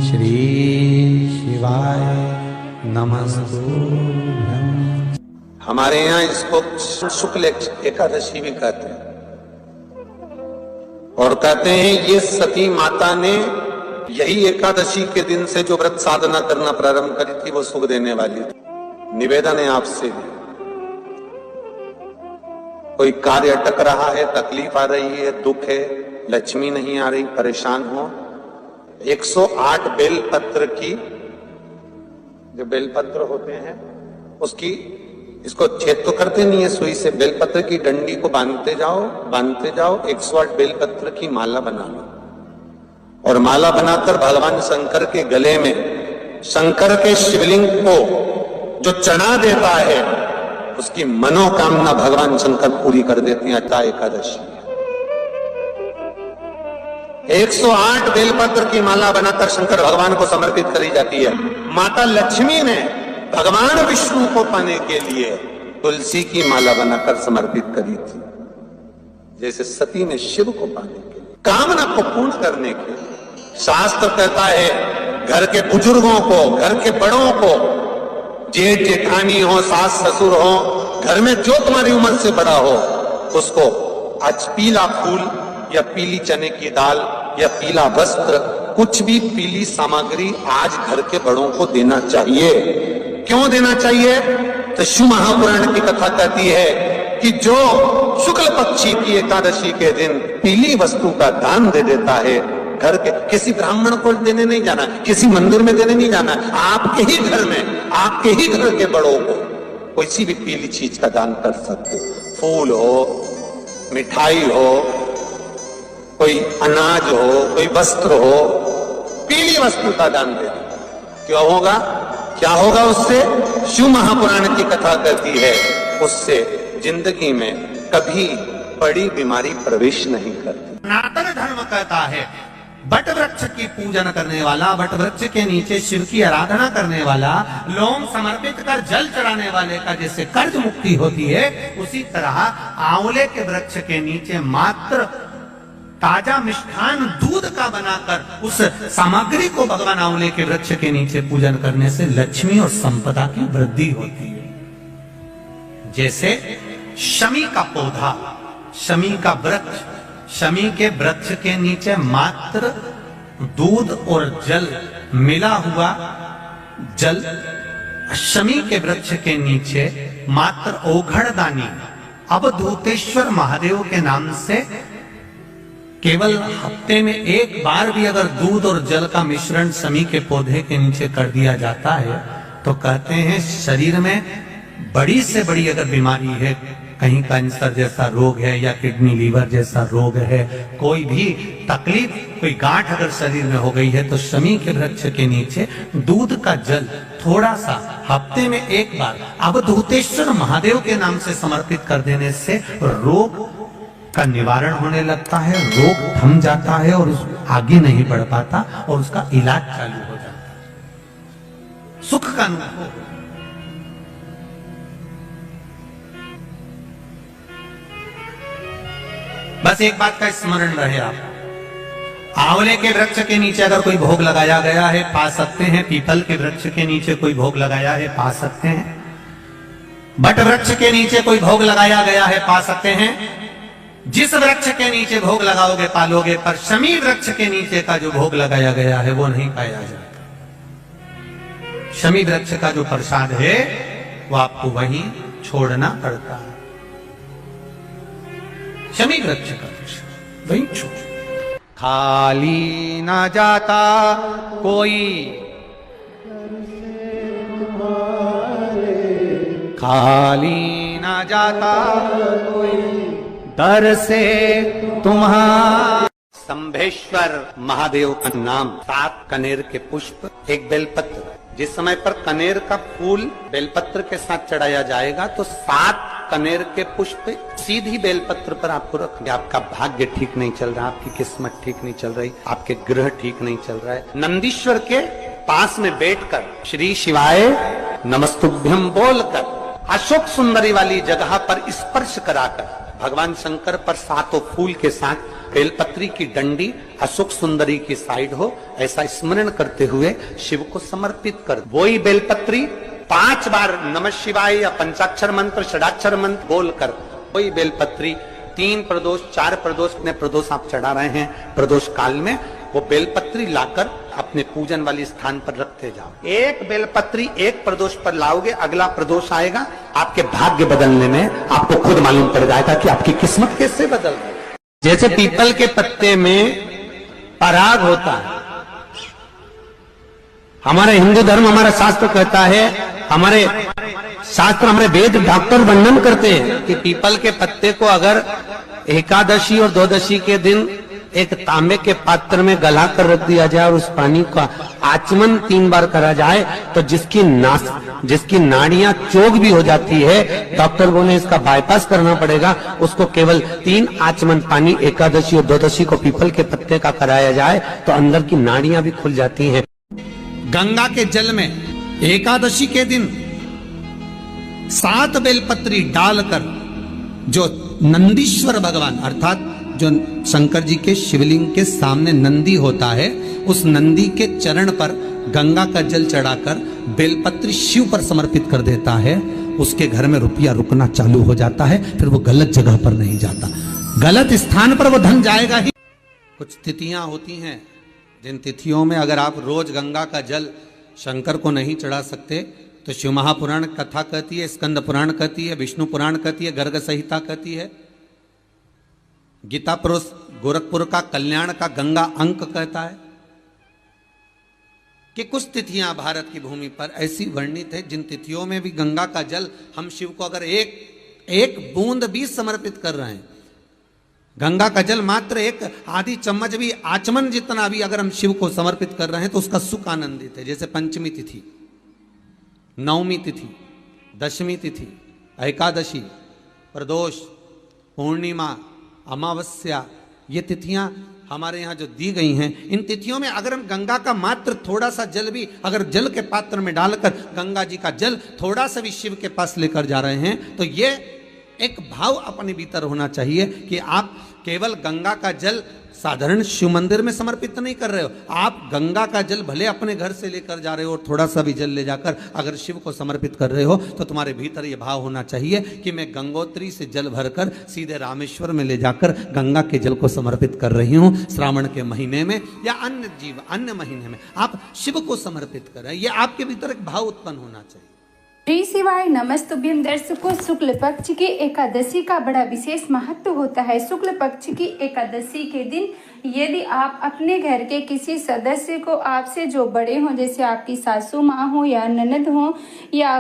श्री शिवाय नमस्तुभ्यं। हमारे यहाँ इसको शुक्ल एकादशी भी कहते हैं और कहते हैं ये सती माता ने यही एकादशी के दिन से जो व्रत साधना करना प्रारंभ करी थी वो सुख देने वाली थी। निवेदन है आपसे भी, कोई कार्य अटक रहा है, तकलीफ आ रही है, दुख है, लक्ष्मी नहीं आ रही, परेशान हो, 108 बेलपत्र की, जो बेलपत्र होते हैं उसकी, इसको छेद तो करते नहीं है सुई से, बेलपत्र की डंडी को बांधते जाओ 108 बेलपत्र की माला बना लो और माला बनाकर भगवान शंकर के गले में, शंकर के शिवलिंग को जो चढ़ा देता है उसकी मनोकामना भगवान शंकर पूरी कर देते हैं। अट्टा एकादशी 108 बेलपत्र की माला बनाकर शंकर भगवान को समर्पित करी जाती है। माता लक्ष्मी ने भगवान विष्णु को पाने के लिए तुलसी की माला बनाकर समर्पित करी थी, जैसे सती ने शिव को पाने के लिए, कामना को पूर्ण करने के लिए। शास्त्र कहता है घर के बुजुर्गों को, घर के बड़ों को, जेठ जेठानी हो, सास ससुर हो, घर में जो तुम्हारी उम्र से बड़ा हो, उसको आज पीला फूल या पीली चने की दाल या पीला वस्त्र, कुछ भी पीली सामग्री आज घर के बड़ों को देना चाहिए। क्यों देना चाहिए? तो शिव महापुराण की कथा कहती है कि जो शुक्ल पक्षी की एकादशी के दिन पीली वस्तु का दान दे देता है, घर के किसी ब्राह्मण को देने नहीं जाना, किसी मंदिर में देने नहीं जाना, आपके ही घर में, आपके ही घर के बड़ों को किसी भी पीली चीज का दान कर सकते। फूल हो, मिठाई हो, कोई अनाज हो, कोई वस्त्र हो, पीली वस्तु का दान दे दो। क्यों होगा? क्या होगा उससे? शिव महापुराण की कथा कहती है उससे जिंदगी में कभी बड़ी बीमारी प्रवेश नहीं करती। सनातन धर्म कहता है बट वृक्ष की पूजन करने वाला, बट वृक्ष के नीचे शिव की आराधना करने वाला, लोम समर्पित कर जल चढ़ाने वाले का जैसे कर्ज मुक्ति होती है, उसी तरह आंवले के वृक्ष के नीचे मात्र ताजा मिष्ठान दूध का बनाकर उस सामग्री को भगवान आंवले के वृक्ष के नीचे पूजन करने से लक्ष्मी और संपदा की वृद्धि होती है। जैसे शमी का पौधा, शमी का वृक्ष, शमी के वृक्ष के नीचे मात्र दूध और जल मिला हुआ जल, शमी के वृक्ष के नीचे मात्र ओघड़दानी अवधूतेश्वर महादेव के नाम से केवल हफ्ते में एक बार भी अगर दूध और जल का मिश्रण शमी के पौधे के नीचे कर दिया जाता है तो कहते हैं शरीर में बड़ी से बड़ी अगर बीमारी है, कहीं कैंसर जैसा रोग है या किडनी लीवर जैसा रोग है, कोई भी तकलीफ, कोई गांठ अगर शरीर में हो गई है, तो शमी के वृक्ष के नीचे दूध का जल थोड़ा सा हफ्ते में एक बार अवधूतेश्वर महादेव के नाम से समर्पित कर देने से रोग का निवारण होने लगता है, रोग थम जाता है और आगे नहीं बढ़ पाता और उसका इलाज चालू हो जाता है, सुख का अनुभव। बस एक बात का स्मरण रहे, आप आंवले के वृक्ष के नीचे अगर कोई भोग लगाया गया है पा सकते हैं, पीपल के वृक्ष के नीचे कोई भोग लगाया है पा सकते हैं, बट वृक्ष के नीचे कोई भोग लगाया गया है पा सकते हैं। जिस वृक्ष के नीचे भोग लगाओगे पालोगे, पर शमी वृक्ष के नीचे का जो भोग लगाया गया है वो नहीं पाया जाता। शमी वृक्ष का जो प्रसाद है वो आपको वहीं छोड़ना पड़ता है। शमी वृक्ष का प्रसाद वहीं छोड़, खाली ना जाता कोई, खाली ना जाता कोई दर से तुम्हारा। संभेश्वर महादेव का नाम, 7 कनेर के पुष्प, एक बेलपत्र। जिस समय पर कनेर का फूल बेलपत्र के साथ चढ़ाया जाएगा तो 7 कनेर के पुष्प सीधी बेलपत्र पर आपको रखेंगे। आपका भाग्य ठीक नहीं चल रहा, आपकी किस्मत ठीक नहीं चल रही, आपके ग्रह ठीक नहीं चल रहा है, नंदीश्वर के पास में बैठकर श्री शिवाय नमस्तुभ्यम बोलकर अशोक सुंदरी वाली जगह पर स्पर्श कराकर भगवान शंकर पर 7 फूल के साथ बेलपत्री की डंडी अशोक सुंदरी की साइड हो, ऐसा स्मरण करते हुए शिव को समर्पित कर। वही बेलपत्री 5 बार नमः शिवाय या पंचाक्षर मंत्र षडाक्षर मंत्र बोलकर, वही बेलपत्री 3 प्रदोष 4 प्रदोष ने प्रदोष आप चढ़ा रहे हैं प्रदोष काल में, वो बेलपत्री लाकर अपने पूजन वाले स्थान पर रखते जाओ। एक बेलपत्री एक प्रदोष पर लाओगे, अगला प्रदोष आएगा, आपके भाग्य बदलने में आपको खुद मालूम पड़ जाएगा कि आपकी किस्मत कैसे बदल रही है। जैसे पीपल के पत्ते में पराग होता है, हमारे हिंदू धर्म हमारा शास्त्र कहता है, हमारे शास्त्र हमारे वेद डॉक्टर वर्णन करते हैं कि पीपल के पत्ते को अगर एकादशी और द्वादशी के दिन एक तांबे के पात्र में गला कर रख दिया जाए और उस पानी का आचमन 3 बार करा जाए तो जिसकी नाड़ियां चोक भी हो जाती है, डॉक्टर बोले इसका बाईपास करना पड़ेगा, उसको केवल 3 आचमन पानी एकादशी और द्वादशी को पीपल के पत्ते का कराया जाए तो अंदर की नाड़ियां भी खुल जाती हैं। गंगा के जल में एकादशी के दिन 7 बेलपत्री डालकर जो नंदीश्वर भगवान अर्थात जो शंकर जी के शिवलिंग के सामने नंदी होता है, उस नंदी के चरण पर गंगा का जल चढ़ाकर बेलपत्री शिव पर समर्पित कर देता है, उसके घर में रुपया रुकना चालू हो जाता है, फिर वो गलत जगह पर नहीं जाता, गलत स्थान पर वो धन जाएगा ही। कुछ तिथियां होती हैं जिन तिथियों में अगर आप रोज गंगा का जल शंकर को नहीं चढ़ा सकते तो शिव महापुराण कथा कहती है, स्कंद पुराण कहती है, विष्णु पुराण कहती है, गर्ग संहिता कहती है, गीता पुरुष गोरखपुर का कल्याण का गंगा अंक कहता है कि कुछ तिथियां भारत की भूमि पर ऐसी वर्णित है जिन तिथियों में भी गंगा का जल हम शिव को अगर एक बूंद भी समर्पित कर रहे हैं, गंगा का जल मात्र एक आधी चम्मच भी आचमन जितना भी अगर हम शिव को समर्पित कर रहे हैं तो उसका सुख आनंदित है। जैसे पंचमी तिथि, नवमी तिथि, दशमी तिथि, एकादशी, प्रदोष, पूर्णिमा, अमावस्या, ये तिथियां हमारे यहाँ जो दी गई हैं, इन तिथियों में अगर हम गंगा का मात्र थोड़ा सा जल भी अगर जल के पात्र में डालकर गंगा जी का जल थोड़ा सा भी शिव के पास लेकर जा रहे हैं तो ये एक भाव अपने भीतर होना चाहिए कि आप केवल गंगा का जल साधारण शिव मंदिर में समर्पित नहीं कर रहे हो, आप गंगा का जल भले अपने घर से लेकर जा रहे हो और थोड़ा सा भी जल ले जाकर अगर शिव को समर्पित कर रहे हो तो तुम्हारे भीतर ये भाव होना चाहिए कि मैं गंगोत्री से जल भरकर सीधे रामेश्वर में ले जाकर गंगा के जल को समर्पित कर रही हूँ। श्रावण के महीने में या अन्य महीने में आप शिव को समर्पित कर रहे हैं, ये आपके भीतर एक भाव उत्पन्न होना चाहिए। श्री शिवाय नमस्तुभ्यं। दर्शकों, शुक्ल पक्ष की एकादशी का बड़ा विशेष महत्व होता है। शुक्ल पक्ष की एकादशी के दिन यदि आप अपने घर के किसी सदस्य को आपसे जो बड़े हों, जैसे आपकी सासू माँ हो या ननद हो या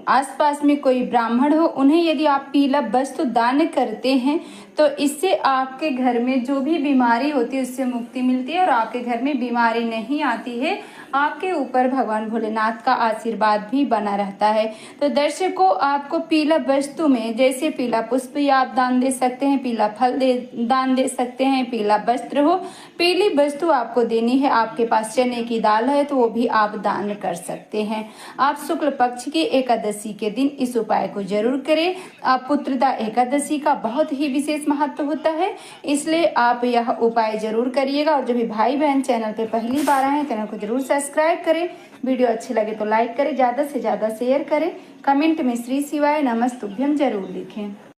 आसपास में कोई ब्राह्मण हो, उन्हें यदि आप पीला वस्तु दान करते हैं तो इससे आपके घर में जो भी बीमारी होती है उससे मुक्ति मिलती है और आपके घर में बीमारी नहीं आती है। आपके ऊपर भगवान भोलेनाथ का आशीर्वाद भी बना रहता है। तो दर्शकों, आपको पीला वस्तु में जैसे पीला पुष्प आप दान दे सकते हैं, पीला फल दान दे सकते हैं, पीला वस्त्र हो, पीली वस्तु आपको देनी है। आपके पास चने की दाल है तो वो भी आप दान कर सकते हैं। आप शुक्ल पक्ष की एकादशी के दिन इस उपाय को जरूर करें। आप पुत्रदा एकादशी का बहुत ही विशेष महत्व होता है, इसलिए आप यह उपाय जरूर करिएगा। और जो भी भाई बहन चैनल पे पहली बार आए हैं, चैनल को जरूर सब्सक्राइब करें। वीडियो अच्छे लगे तो लाइक करें, ज्यादा से ज्यादा शेयर करें, कमेंट में श्री शिवाय नमस्तुभ्यं जरूर लिखें।